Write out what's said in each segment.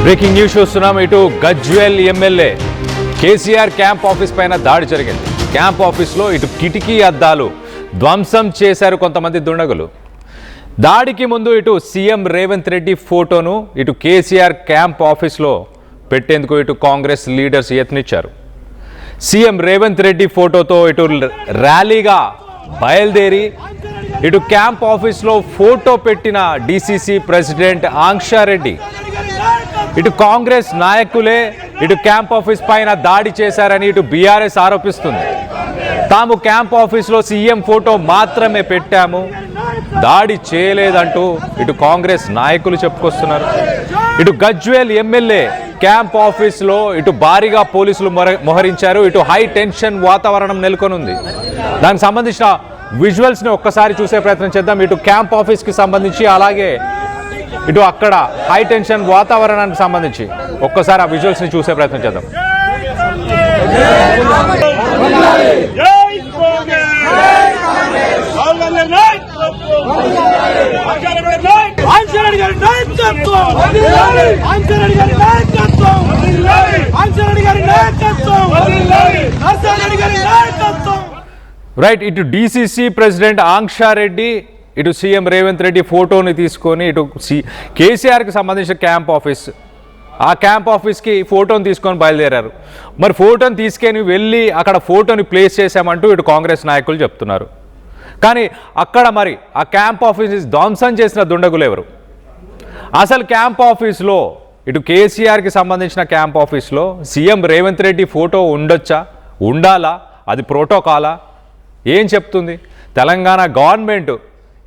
Breaking news చూస్తున్నాం. ఇటు Gajwel MLA KCR camp office పైన దాడి జరిగింది. క్యాంప్ ఆఫీస్లో ఇటు కిటికీ అద్దాలు ధ్వంసం చేశారు కొంతమంది దుండగులు. దాడికి ముందు ఇటు సీఎం రేవంత్ రెడ్డి ఫోటోను ఇటు కేసీఆర్ క్యాంప్ ఆఫీస్లో పెట్టేందుకు ఇటు కాంగ్రెస్ లీడర్స్ యత్నించారు. సీఎం రేవంత్ రెడ్డి ఫోటోతో ఇటు ర్యాలీగా బయలుదేరి ఇటు క్యాంప్ ఆఫీస్లో ఫోటో పెట్టిన డీసీసీ ప్రెసిడెంట్ ఆంక్షారెడ్డి ఇటు కాంగ్రెస్ నాయకులే ఇటు క్యాంప్ ఆఫీస్ పైన దాడి చేశారని ఇటు బీఆర్ఎస్ ఆరోపిస్తుంది. తాము క్యాంప్ ఆఫీస్లో సీఎం ఫోటో మాత్రమే పెట్టాము, దాడి చేయలేదంటూ ఇటు కాంగ్రెస్ నాయకులు చెప్పుకొస్తున్నారు. ఇటు గజ్వేల్ ఎమ్మెల్యే క్యాంప్ ఆఫీస్లో ఇటు భారీగా పోలీసులు మోహరించారు. ఇటు హై టెన్షన్ వాతావరణం నెలకొనుంది. దానికి సంబంధించిన విజువల్స్ని ఒక్కసారి చూసే ప్రయత్నం చేద్దాం. ఇటు క్యాంప్ ఆఫీస్కి సంబంధించి అలాగే ఇటు అక్కడ హై టెన్షన్ వాతావరణానికి సంబంధించి ఒక్కసారి ఆ విజువల్స్ని చూసే ప్రయత్నం చేద్దాం. రైట్, ఇటు డీసీసీ ప్రెసిడెంట్ ఆంక్షారెడ్డి ఇటు సీఎం రేవంత్ రెడ్డి ఫోటోని తీసుకొని ఇటు కేసీఆర్కి సంబంధించిన క్యాంప్ ఆఫీస్, ఆ క్యాంప్ ఆఫీస్కి ఫోటోని తీసుకొని బయలుదేరారు. మరి ఫోటోని తీసుకొని వెళ్ళి అక్కడ ఫోటోని ప్లేస్ చేశామంటూ ఇటు కాంగ్రెస్ నాయకులు చెప్తున్నారు. కానీ అక్కడ మరి ఆ క్యాంప్ ఆఫీస్ ధ్వంసం చేసిన దుండగులు ఎవరు? అసలు క్యాంప్ ఆఫీస్లో ఇటు కేసీఆర్కి సంబంధించిన క్యాంప్ ఆఫీస్లో సీఎం రేవంత్ రెడ్డి ఫోటో ఉండొచ్చా, ఉండాలా, అది ప్రోటోకాలా, ఏం చెప్తుంది? తెలంగాణ గవర్నమెంట్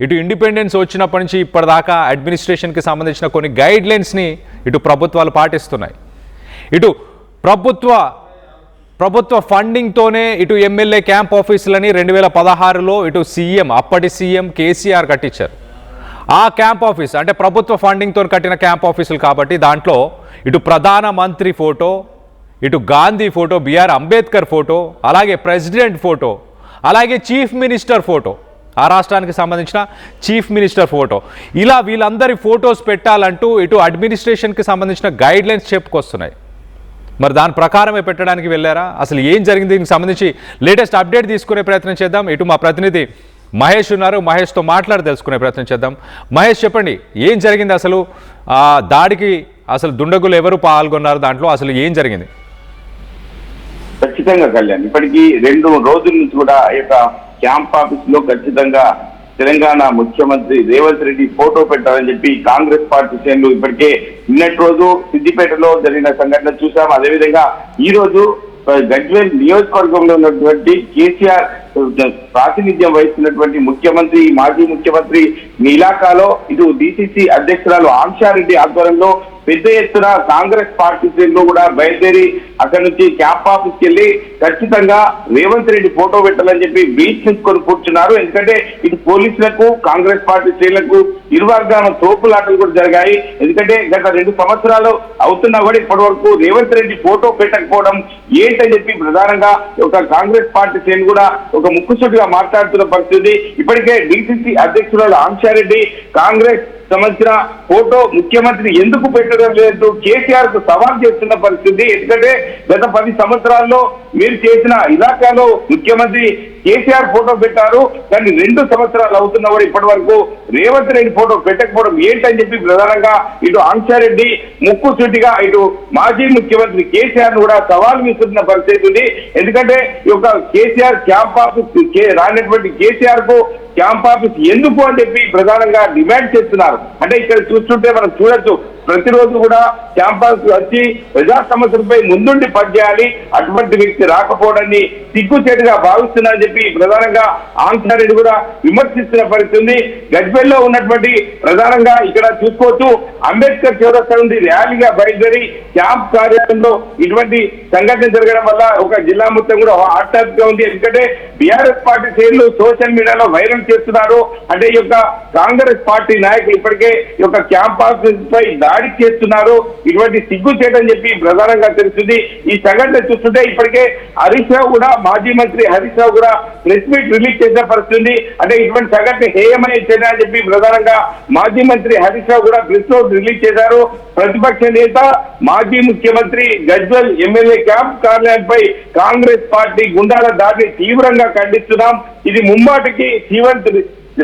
ఇటు ఇండిపెండెన్స్ వచ్చినప్పటి నుంచి ఇప్పటిదాకా అడ్మినిస్ట్రేషన్కి సంబంధించిన కొన్ని గైడ్లైన్స్ని ఇటు ప్రభుత్వాలు పాటిస్తున్నాయి. ఇటు ప్రభుత్వ ఫండింగ్తోనే ఇటు ఎమ్మెల్యే క్యాంప్ ఆఫీసులని 2016లో ఇటు అప్పటి సీఎం కేసీఆర్ కట్టించారు. ఆ క్యాంప్ ఆఫీస్ అంటే ప్రభుత్వ ఫండింగ్తో కట్టిన క్యాంప్ ఆఫీసులు కాబట్టి దాంట్లో ఇటు ప్రధానమంత్రి ఫోటో, ఇటు గాంధీ ఫోటో, బిఆర్ అంబేద్కర్ ఫోటో, అలాగే ప్రెసిడెంట్ ఫోటో, అలాగే చీఫ్ మినిస్టర్ ఫోటో, ఆ రాష్ట్రానికి సంబంధించిన చీఫ్ మినిస్టర్ ఫోటో, ఇలా వీళ్ళందరి ఫొటోస్ పెట్టాలంటూ ఇటు అడ్మినిస్ట్రేషన్కి సంబంధించిన గైడ్లైన్స్ చెప్పుకొస్తున్నాయి. మరి దాని ప్రకారమే పెట్టడానికి వెళ్ళారా? అసలు ఏం జరిగింది? దీనికి సంబంధించి లేటెస్ట్ అప్డేట్ తీసుకునే ప్రయత్నం చేద్దాం. ఇటు మా ప్రతినిధి మహేష్ ఉన్నారు, మహేష్తో మాట్లాడి తెలుసుకునే ప్రయత్నం చేద్దాం. మహేష్, చెప్పండి, ఏం జరిగింది అసలు? దాడికి అసలు దుండగులు ఎవరు పాల్గొన్నారు, దాంట్లో అసలు ఏం జరిగింది? ఖచ్చితంగా కళ్యాణ్, ఇప్పటికీ 2 రోజుల నుంచి కూడా ఈ యొక్క క్యాంప్ ఆఫీస్ లో ఖచ్చితంగా తెలంగాణ ముఖ్యమంత్రి రేవంత్ రెడ్డి ఫోటో పెట్టాలని చెప్పి కాంగ్రెస్ పార్టీ శ్రేణులు ఇప్పటికే నిన్నటి రోజు సిద్దిపేటలో జరిగిన సంఘటన చూసాం. అదేవిధంగా ఈ రోజు గజ్వేల్ నియోజకవర్గంలో ఉన్నటువంటి కేసీఆర్ ప్రాతినిధ్యం వహిస్తున్నటువంటి ముఖ్యమంత్రి, మాజీ ముఖ్యమంత్రి ఇలాకాలో ఇటు డీసీసీ అధ్యక్షురాలు ఆంక్షారెడ్డి ఆధ్వర్యంలో పెద్ద ఎత్తున కాంగ్రెస్ పార్టీ శ్రేణులు కూడా బయలుదేరి అక్కడి నుంచి క్యాంప్ ఆఫీస్కి వెళ్ళి ఖచ్చితంగా రేవంత్ రెడ్డి ఫోటో పెట్టాలని చెప్పి వీక్షించుకొని కూర్చున్నారు. ఎందుకంటే ఇటు పోలీసులకు కాంగ్రెస్ పార్టీ శ్రేణులకు ఇరు వర్గాల తోపులాటలు కూడా జరిగాయి. ఎందుకంటే గత 2 సంవత్సరాలు అవుతున్నా కూడా ఇప్పటి వరకు రేవంత్ రెడ్డి ఫోటో పెట్టకపోవడం ఏంటని చెప్పి ప్రధానంగా ఒక కాంగ్రెస్ పార్టీ శ్రేణి కూడా ఒక ముక్కుసూటిగా మాట్లాడుతున్న పరిస్థితి. ఇప్పటికే డీసీసీ అధ్యక్షురాలు ఆంక్షారెడ్డి కాంగ్రెస్ సంబంధించిన ఫోటో ముఖ్యమంత్రి ఎందుకు పెట్టడం లేదు కేసీఆర్ కు సవాల్ చేస్తున్న పరిస్థితి. ఎందుకంటే గత 10 సంవత్సరాల్లో మీరు చేసిన ఇలాకాలో ముఖ్యమంత్రి కేసీఆర్ ఫోటో పెట్టారు, కానీ 2 సంవత్సరాలు అవుతున్నా కూడా ఇప్పటి వరకు రేవంత్ రెడ్డి ఫోటో పెట్టకపోవడం ఏంటని చెప్పి ప్రధానంగా ఇటు ఆంక్షారెడ్డి ముక్కుసూటిగా ఇటు మాజీ ముఖ్యమంత్రి కేసీఆర్ ను కూడా సవాల్ విస్తున్న పరిస్థితి ఉంది. ఎందుకంటే ఈ యొక్క కేసీఆర్ క్యాంప్ ఆఫీస్ రానటువంటి కేసీఆర్ కు క్యాంప్ ఆఫీస్ ఎందుకు అని చెప్పి ప్రధానంగా డిమాండ్ చేస్తున్నారు. అంటే ఇక్కడ చూస్తుంటే మనం చూడొచ్చు, ప్రతిరోజు కూడా క్యాంపస్ వచ్చి ప్రజా సమస్యలపై ముందుండి పనిచేయాలి, అటువంటి వ్యక్తి రాకపోవడాన్ని సిగ్గుచేటుగా భావిస్తున్నారని చెప్పి ప్రధానంగా ఆంక్షారెడ్డి కూడా విమర్శిస్తున్న పరిస్థితి. గజ్వేల్లో ఉన్నటువంటి ప్రధానంగా ఇక్కడ చూసుకోవచ్చు, అంబేద్కర్ చౌరస్తా నుండి ర్యాలీగా బయలుదేరి క్యాంప్ కార్యాలయంలో ఇటువంటి సంఘటన జరగడం వల్ల ఒక జిల్లా మొత్తం కూడా హాట్ టాపిక్ గా ఉంది. ఎందుకంటే బీఆర్ఎస్ పార్టీ శ్రేణులు సోషల్ మీడియాలో వైరల్ చేస్తున్నారు. అంటే ఈ యొక్క కాంగ్రెస్ పార్టీ నాయకులు ఇప్పటికే ఈ యొక్క క్యాంప్ ఆఫీస్ పై దాడి దాడి చేస్తున్నారు. ఇటువంటి సిగ్గుచేటని చెప్పి ప్రధానంగా తెలుస్తుంది. ఈ సంఘటన చూస్తుంటే ఇప్పటికే హరీష్ రావు కూడా, మాజీ మంత్రి హరీష్ రావు కూడా ప్రెస్ మీట్ రిలీజ్ చేసిన పరిస్థితి. అంటే ఇటువంటి సంఘటన హేయమైన చర్య అని చెప్పి ప్రధానంగా మాజీ మంత్రి హరీష్ రావు కూడా ప్రెస్ నోట్ రిలీజ్ చేశారు. ప్రతిపక్ష నేత మాజీ ముఖ్యమంత్రి గజ్వెల్ ఎమ్మెల్యే క్యాంప్ కార్యాలయంపై కాంగ్రెస్ పార్టీ గుండాల దాడిని తీవ్రంగా ఖండిస్తున్నాం. ఇది ముమ్మాటికి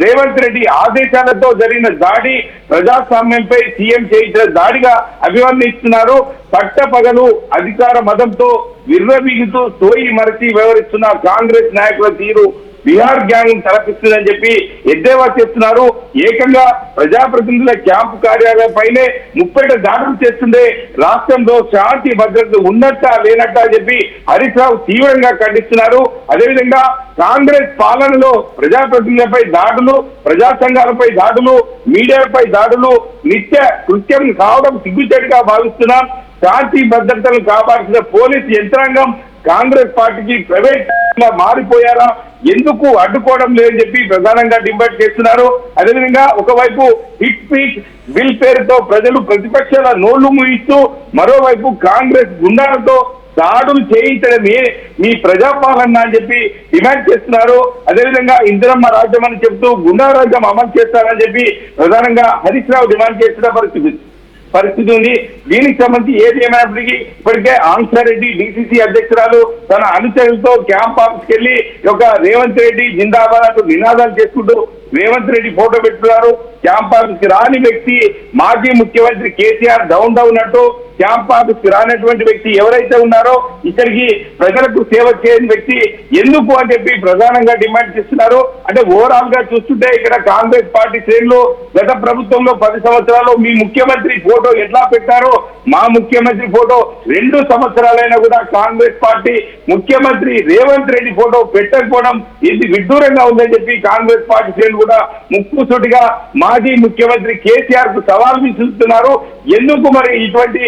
రేవంత్ రెడ్డి ఆదేశాలతో జరిగిన దాడి, ప్రజాస్వామ్యంపై సీఎం చేయించిన దాడిగా అభివర్ణిస్తున్నారు. పట్టపగలు అధికార మదంతో విర్రవీగుతూ సోయి మరచి వ్యవహరిస్తున్న కాంగ్రెస్ నాయకుల తీరు బీహార్ గ్యాంగ్ తలపిస్తుందని చెప్పి ఎద్దేవా చేస్తున్నారు. ఏకంగా ప్రజాప్రతినిధుల క్యాంపు కార్యాలయం పైనే 30 దాడులు చేస్తుండే రాష్ట్రంలో శాంతి భద్రత ఉన్నట్టా లేనట్టా అని చెప్పి హరీష్ రావు తీవ్రంగా ఖండిస్తున్నారు. అదేవిధంగా కాంగ్రెస్ పాలనలో ప్రజాప్రతినిధులపై దాడులు, ప్రజా సంఘాలపై దాడులు, మీడియాపై దాడులు నిత్య కృత్యం కావడం సిగ్గుచేటుగా భావిస్తున్నాం. శాంతి భద్రతను కాపాడుతున్న పోలీసు యంత్రాంగం కాంగ్రెస్ పార్టీకి ప్రైవేట్ గా మారిపోయారా, ఎందుకు అడ్డుకోవడం లేదని చెప్పి ప్రధానంగా డిమాండ్ చేస్తున్నారు. అదేవిధంగా ఒకవైపు హిట్ పీట్ బిల్ పేరుతో ప్రజలు ప్రతిపక్షాల నోళ్లు మూయిస్తూ, మరోవైపు కాంగ్రెస్ గుండాలతో దాడులు చేయించడమే మీ ప్రజాపాలన అని చెప్పి డిమాండ్ చేస్తున్నారు. అదేవిధంగా ఇందిరమ్మ రాజ్యం అని చెప్తూ గుండా రాజ్యం అమలు చేస్తారని చెప్పి ప్రధానంగా హరీష్ రావు డిమాండ్ చేస్తున్న పరిస్థితి ఉంది. దీనికి సంబంధించి ఏది ఏమైనప్పటికీ ఇప్పటికే ఆంక్షారెడ్డి డిసిసి అధ్యక్షురాలు తన అనుచరులతో క్యాంప్ ఆఫీస్కి వెళ్లి ఒక రేవంత్ రెడ్డి జిందాబాద్ అంటూ నినాదాలు చేసుకుంటూ రేవంత్ రెడ్డి ఫోటో పెట్టుకున్నారు. క్యాంప్ ఆఫీస్ కి రాని వ్యక్తి మాజీ ముఖ్యమంత్రి కేసీఆర్ డౌన్ అంటూ క్యాంప్ ఆఫీస్ కి రానటువంటి వ్యక్తి ఎవరైతే ఉన్నారో, ఇక్కడికి ప్రజలకు సేవ చేయని వ్యక్తి ఎందుకు అని చెప్పి ప్రధానంగా డిమాండ్ చేస్తున్నారు. అంటే ఓవరాల్ గా చూస్తుంటే ఇక్కడ కాంగ్రెస్ పార్టీ శ్రేణులు గత ప్రభుత్వంలో 10 సంవత్సరాల్లో మీ ముఖ్యమంత్రి ఫోటో ఎట్లా పెట్టారో, మా ముఖ్యమంత్రి ఫోటో 2 సంవత్సరాలైనా కూడా కాంగ్రెస్ పార్టీ ముఖ్యమంత్రి రేవంత్ రెడ్డి ఫోటో పెట్టకపోవడం ఇది విడ్డూరంగా ఉందని చెప్పి కాంగ్రెస్ పార్టీ శ్రేణులు కూడా ముక్కుసూటిగా మాజీ ముఖ్యమంత్రి కేసీఆర్ కు సవాల్ విసురుతున్నారు. ఎందుకు మరి ఇటువంటి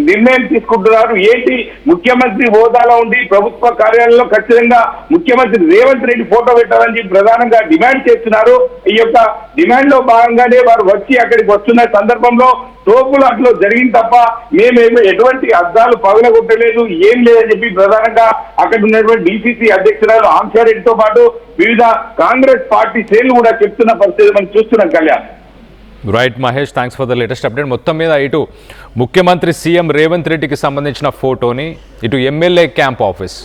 నిర్ణయం తీసుకుంటున్నారు, ఏంటి? ముఖ్యమంత్రి హోదాలో ఉండి ప్రభుత్వ కార్యాలయంలో ఖచ్చితంగా ముఖ్యమంత్రి రేవంత్ రెడ్డి ఫోటో పెట్టాలని చెప్పి ప్రధానంగా డిమాండ్ చేస్తున్నారు. ఈ యొక్క డిమాండ్ లో భాగంగానే వారు వచ్చి అక్కడికి వస్తున్న సందర్భంలో తోపులు అట్లా జరిగింది తప్ప మేమేమో ఎటువంటి అద్దాలు పగలగొట్టలేదు, ఏం లేదని చెప్పి ప్రధానంగా అక్కడ ఉన్నటువంటి డిసిసి అధ్యక్షురాలు ఆంక్షారెడ్డితో పాటు వివిధ కాంగ్రెస్ పార్టీ శ్రేణులు కూడా చెప్తున్న పరిస్థితి మనం చూస్తున్నాం. Kalyan. Right Mahesh, thanks for the latest update. మొత్తం మీద ఇటు ముఖ్యమంత్రి సీఎం రేవంత్ రెడ్డికి సంబంధించిన ఫోటోని, ఇటు ఎమ్మెల్యే క్యాంప్ ఆఫీస్,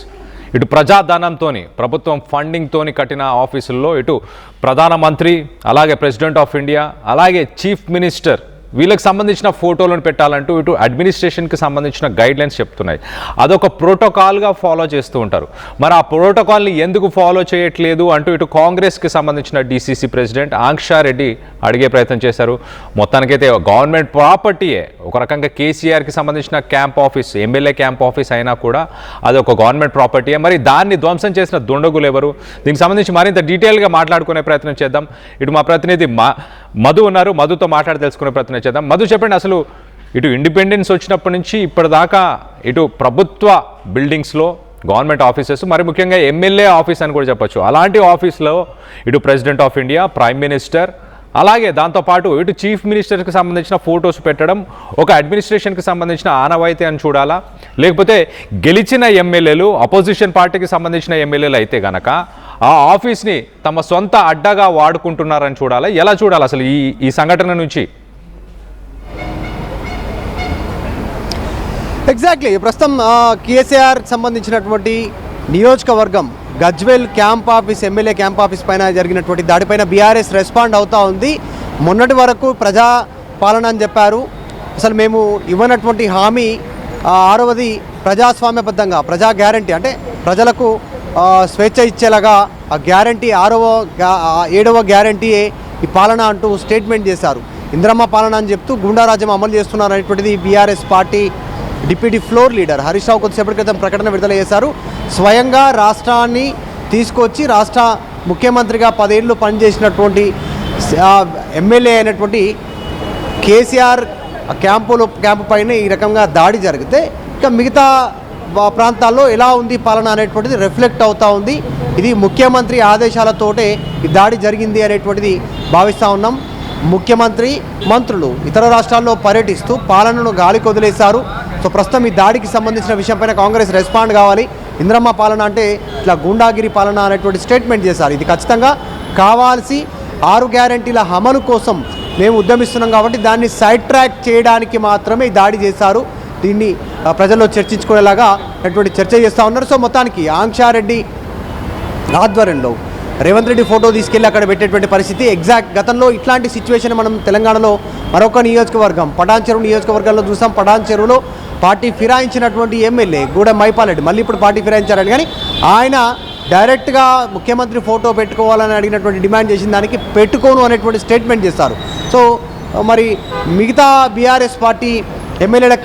ఇటు ప్రజాధనంతో ప్రభుత్వం ఫండింగ్తో కట్టిన ఆఫీసుల్లో ఇటు ప్రధానమంత్రి, అలాగే ప్రెసిడెంట్ ఆఫ్ ఇండియా, అలాగే చీఫ్ మినిస్టర్ వీళ్ళకి సంబంధించిన ఫోటోలను పెట్టాలంటూ ఇటు అడ్మినిస్ట్రేషన్కి సంబంధించిన గైడ్లైన్స్ చెప్తున్నాయి. అదొక ప్రోటోకాల్గా ఫాలో చేస్తూ ఉంటారు. మరి ఆ ప్రోటోకాల్ని ఎందుకు ఫాలో చేయట్లేదు అంటూ ఇటు కాంగ్రెస్కి సంబంధించిన డిసిసి ప్రెసిడెంట్ ఆంక్షారెడ్డి అడిగే ప్రయత్నం చేశారు. మొత్తానికైతే గవర్నమెంట్ ప్రాపర్టీయే, ఒక రకంగా కేసీఆర్కి సంబంధించిన camp office, MLA camp office అయినా కూడా అది ఒక గవర్నమెంట్ ప్రాపర్టీయే. మరి దాన్ని ధ్వంసం చేసిన దుండగులు ఎవరు? దీనికి సంబంధించి మరింత డీటెయిల్గా మాట్లాడుకునే ప్రయత్నం చేద్దాం. ఇటు మా ప్రతినిధి మధు ఉన్నారు, మధుతో మాట్లాడి తెలుసుకునే ప్రయత్నం చేద్దాం. మధు, చెప్పండి, అసలు ఇటు ఇండిపెండెన్స్ వచ్చినప్పటి నుంచి ఇప్పటిదాకా ఇటు ప్రభుత్వ బిల్డింగ్స్లో గవర్నమెంట్ ఆఫీసెస్, మరి ముఖ్యంగా ఎమ్మెల్యే ఆఫీస్ అని కూడా చెప్పొచ్చు, అలాంటి ఆఫీస్లో ఇటు president of India, prime minister, అలాగే దాంతోపాటు ఇటు చీఫ్ మినిస్టర్కి సంబంధించిన ఫొటోస్ పెట్టడం ఒక అడ్మినిస్ట్రేషన్కి సంబంధించిన ఆనవాయితీ అని చూడాలా, లేకపోతే గెలిచిన ఎమ్మెల్యేలు, అపోజిషన్ పార్టీకి సంబంధించిన ఎమ్మెల్యేలు అయితే గనక ఆ ఆఫీస్ని తమ సొంత అడ్డాగా వాడుకుంటున్నారని చూడాలా, ఎలా చూడాలి అసలు ఈ సంఘటన నుంచి? ఎగ్జాక్ట్లీ ప్రస్తుతం కేసీఆర్ సంబంధించినటువంటి నియోజకవర్గం Gajwel camp office, MLA camp office పైన జరిగినటువంటి దాడిపైన బీఆర్ఎస్ రెస్పాండ్ అవుతూ ఉంది. మొన్నటి వరకు ప్రజా పాలన అని చెప్పారు. అసలు మేము ఇవ్వనటువంటి హామీ 6వది ప్రజాస్వామ్యబద్ధంగా ప్రజా గ్యారంటీ, అంటే ప్రజలకు స్వేచ్ఛ ఇచ్చేలాగా ఆ గ్యారంటీ 7వ గ్యారంటీయే ఈ పాలన అంటూ స్టేట్మెంట్ చేశారు. ఇందిరమ్మ పాలన అని చెప్తూ గుండారాజ్యం అమలు చేస్తున్నారు అనేటువంటిది BRS party deputy floor leader Harish Rao కొద్దిసేపటి క్రితం ప్రకటన విడుదల చేశారు. స్వయంగా రాష్ట్రాన్ని తీసుకొచ్చి రాష్ట్ర ముఖ్యమంత్రిగా 10 ఏళ్ళు పనిచేసినటువంటి ఎమ్మెల్యే అయినటువంటి కేసీఆర్ క్యాంపు పైన ఈ రకంగా దాడి జరిగితే ఇక మిగతా ప్రాంతాల్లో ఎలా ఉంది పాలన అనేటువంటిది రిఫ్లెక్ట్ అవుతూ ఉంది. ఇది ముఖ్యమంత్రి ఆదేశాలతోటే ఈ దాడి జరిగింది అనేటువంటిది భావిస్తూ ఉన్నాం. ముఖ్యమంత్రి, మంత్రులు ఇతర రాష్ట్రాల్లో పర్యటిస్తూ పాలనను గాలికి వదిలేశారు. సో ప్రస్తుతం ఈ దాడికి సంబంధించిన విషయంపైన కాంగ్రెస్ రెస్పాండ్ కావాలి. ఇంద్రమ్మ పాలన అంటే ఇట్లా గూండాగిరి పాలన అనేటువంటి స్టేట్మెంట్ చేశారు. ఇది ఖచ్చితంగా కావాల్సి 6 గ్యారెంటీల అమలు కోసం మేము ఉద్యమిస్తున్నాం కాబట్టి దాన్ని సైడ్ ట్రాక్ చేయడానికి మాత్రమే ఈ దాడి చేశారు. దీన్ని ప్రజల్లో చర్చించుకునేలాగా అటువంటి చర్చ చేస్తూ ఉన్నారు. సో మొత్తానికి ఆంక్షారెడ్డి ఆధ్వర్యంలో రేవంత్ రెడ్డి ఫోటో తీసుకెళ్లి అక్కడ పెట్టేటువంటి పరిస్థితి ఎగ్జాక్ట్ గతంలో ఇట్లాంటి సిచ్యువేషన్ మనం తెలంగాణలో మరొక నియోజకవర్గం పటాన్ చెరువు నియోజకవర్గంలో చూసాం. పటాన్ చెరువులో పార్టీ ఫిరాయించినటువంటి ఎమ్మెల్యే గూడెం మైపాలరెడ్డి మళ్ళీ ఇప్పుడు పార్టీ ఫిరాయించారని, కానీ ఆయన డైరెక్ట్గా ముఖ్యమంత్రి ఫోటో పెట్టుకోవాలని అడిగినటువంటి డిమాండ్ చేసిన దానికి పెట్టుకోను అనేటువంటి స్టేట్మెంట్ చేస్తారు. సో మరి మిగతా బీఆర్ఎస్ పార్టీ ఎమ్మెల్యేల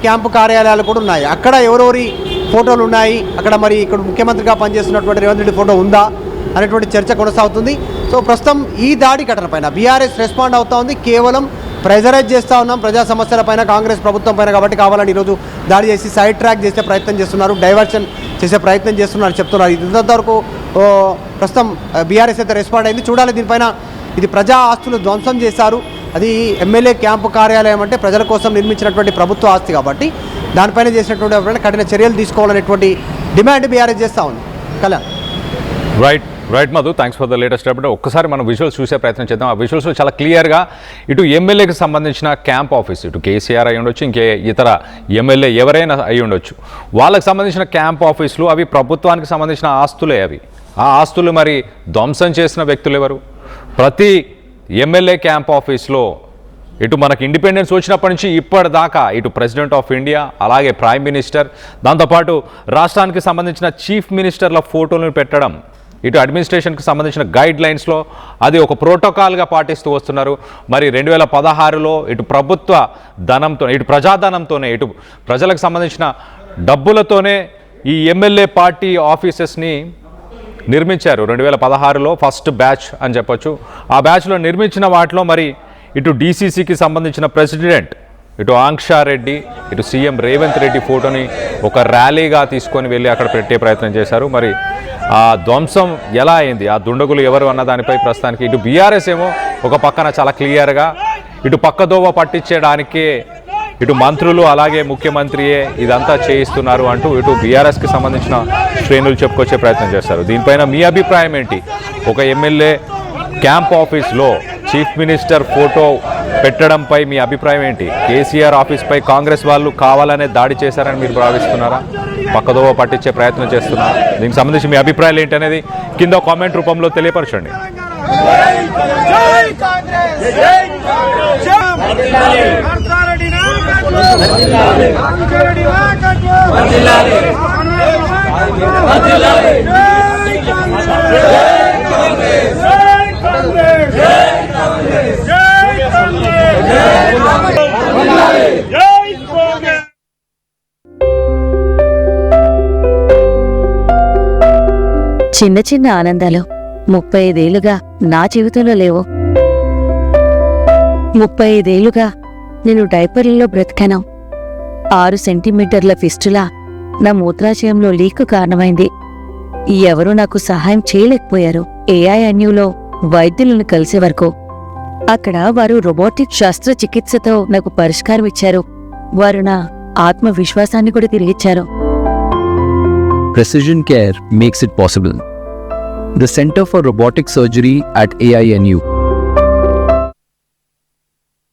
క్యాంపు కార్యాలయాలు కూడా ఉన్నాయి. అక్కడ ఎవరెవరి ఫోటోలు ఉన్నాయి, అక్కడ మరి ఇక్కడ ముఖ్యమంత్రిగా పనిచేస్తున్నటువంటి రేవంత్ రెడ్డి ఫోటో ఉందా అనేటువంటి చర్చ కొనసాగుతుంది. సో ప్రస్తుతం ఈ దాడి ఘటన పైన బీఆర్ఎస్ రెస్పాండ్ అవుతా ఉంది. కేవలం ప్రెజరైజ్ చేస్తూ ఉన్నాం ప్రజా సమస్యల పైన, కాంగ్రెస్ ప్రభుత్వం పైన, కాబట్టి కావాలని ఈరోజు దాడి చేసి సైడ్ ట్రాక్ చేసే ప్రయత్నం చేస్తున్నారు, డైవర్షన్ చేసే ప్రయత్నం చేస్తున్నారు చెప్తున్నారు. ఇంతవరకు ప్రస్తుతం బీఆర్ఎస్ అయితే రెస్పాండ్ అయింది. చూడాలి దీనిపైన. ఇది ప్రజా ఆస్తులు ధ్వంసం చేశారు. అది ఎమ్మెల్యే క్యాంపు కార్యాలయం అంటే ప్రజల కోసం నిర్మించినటువంటి ప్రభుత్వ ఆస్తి కాబట్టి దానిపైన చేసినటువంటి కఠిన చర్యలు తీసుకోవాలనేటువంటి డిమాండ్ బీఆర్ఎస్ చేస్తూ ఉంది. Kalyan. Right Madhu, thanks for the latest update. ఒక్కసారి మనం విజువల్స్ చూసే ప్రయత్నం చేద్దాం. ఆ విజువల్స్లో చాలా క్లియర్గా ఇటు ఎమ్మెల్యేకి సంబంధించిన క్యాంప్ ఆఫీస్, ఇటు కేసీఆర్ అయి ఉండొచ్చు, ఇంకే ఇతర ఎమ్మెల్యే ఎవరైనా అయి ఉండొచ్చు, వాళ్ళకి సంబంధించిన క్యాంప్ ఆఫీసులు అవి ప్రభుత్వానికి సంబంధించిన ఆస్తులే. అవి ఆ ఆస్తులు మరి ధ్వంసం చేసిన వ్యక్తులు ఎవరు? ప్రతి ఎమ్మెల్యే క్యాంప్ ఆఫీస్లో ఇటు మనకి ఇండిపెండెన్స్ వచ్చినప్పటి నుంచి ఇప్పటిదాకా ఇటు ప్రెసిడెంట్ ఆఫ్ ఇండియా, అలాగే ప్రైమ్ మినిస్టర్, దాంతోపాటు రాష్ట్రానికి సంబంధించిన చీఫ్ మినిస్టర్ల ఫోటోలను పెట్టడం, ఇటు అడ్మినిస్ట్రేషన్కి సంబంధించిన గైడ్ లైన్స్లో అది ఒక ప్రోటోకాల్గా పాటిస్తూ వస్తున్నారు. మరి 2016లో ఇటు ప్రభుత్వ ధనంతో, ఇటు ప్రజాధనంతోనే, ఇటు ప్రజలకు సంబంధించిన డబ్బులతోనే ఈ ఎమ్మెల్యే పార్టీ ఆఫీసెస్ని నిర్మించారు. 2016లో ఫస్ట్ బ్యాచ్ అని చెప్పొచ్చు. ఆ బ్యాచ్లో నిర్మించిన వాటిలో మరి ఇటు డీసీసీకి సంబంధించిన ప్రెసిడెంట్ ఇటు ఆంక్షారెడ్డి, ఇటు సీఎం రేవంత్ రెడ్డి ఫోటోని ఒక ర్యాలీగా తీసుకొని వెళ్ళి అక్కడ పెట్టే ప్రయత్నం చేశారు. మరి ఆ ధ్వంసం ఎలా అయింది, ఆ దుండగులు ఎవరు అన్న దానిపై ప్రస్తుతానికి ఇటు బీఆర్ఎస్ ఏమో ఒక పక్కన చాలా క్లియర్గా ఇటు పక్కదోవ పట్టించడానికే ఇటు మంత్రులు అలాగే ముఖ్యమంత్రియే ఇదంతా చేయిస్తున్నారు అంటూ ఇటు బీఆర్ఎస్కి సంబంధించిన శ్రేణులు చెప్పుకొచ్చే ప్రయత్నం చేస్తారు. దీనిపైన మీ అభిప్రాయం ఏంటి? ఒక ఎమ్మెల్యే క్యాంప్ ఆఫీస్లో చీఫ్ మినిస్టర్ ఫోటో పెట్టడంపై మీ అభిప్రాయం ఏంటి? కేసీఆర్ ఆఫీస్పై కాంగ్రెస్ వాళ్ళు కావాలనే దాడి చేశారని మీరు భావిస్తున్నారా? పక్కదోవ పట్టించే ప్రయత్నం చేస్తున్నారా? దీనికి సంబంధించి మీ అభిప్రాయాలు ఏంటి అనేది కింద కామెంట్ రూపంలో తెలియపరచండి. చిన్న చిన్న ఆనందాలు 35 ఏళ్లుగా నా జీవితంలో లేవు. 35 ఏళ్లుగా నేను డైపర్లలో బ్రతికాను. 6 సెంటీమీటర్ల ఫిస్టులా నా మూత్రాశయంలో లీక్ కారణమైంది. ఎవరూ నాకు సహాయం చేయలేకపోయారు. ఏఐఎన్యూలో వైద్యులను కలిసే వరకు అక్కడ వారు రోబోటిక్ శస్త్రచికిత్సతో నాకు పరిష్కారం ఇచ్చారు. వారు నా ఆత్మవిశ్వాసాన్ని కూడా తిరిగిచ్చారు. Precision care makes it possible. The Center for Robotic Surgery at AINU